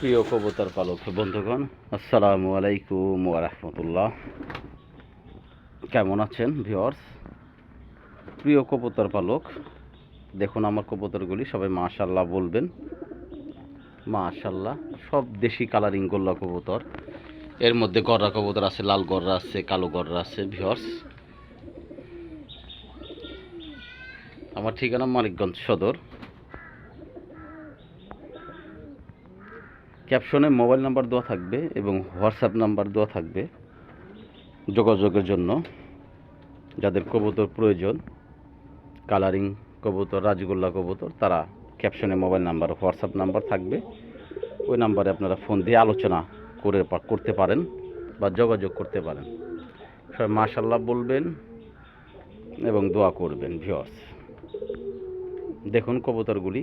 প্রিয় কবুতর পালক বন্ধুগণ, আসসালামু আলাইকুম ওয়া রাহমাতুল্লাহ। কেমন আছেন ভিউয়ার্স? প্রিয় কবুতর পালক, দেখুন আমার কবুতরগুলি সবাই মাশাআল্লাহ বলবেন। মাশাআল্লাহ, সব দেশি কালারিং গোল্লা কবুতর। এর মধ্যে গররা কবুতর আছে, লাল গররা আছে, কালো গররা আছে। ভিউয়ার্স, আমার ঠিকানা মানিকগঞ্জ সদর। ক্যাপশনে মোবাইল নাম্বার দেওয়া থাকবে এবং হোয়াটসঅ্যাপ নাম্বার দেওয়া থাকবে যোগাযোগের জন্য। যাদের কবুতর প্রয়োজন, কালারিং কবুতর, রাজগোল্লা কবুতর, তারা ক্যাপশনে মোবাইল নাম্বার, হোয়াটসঅ্যাপ নাম্বার থাকবে। ওই নাম্বারে আপনারা ফোন দিয়ে আলোচনা করতে পারেন বা যোগাযোগ করতে পারেন। সবাই মাশাআল্লাহ বলবেন এবং দোয়া করবেন। ভিউয়ার্স, দেখুন কবুতরগুলি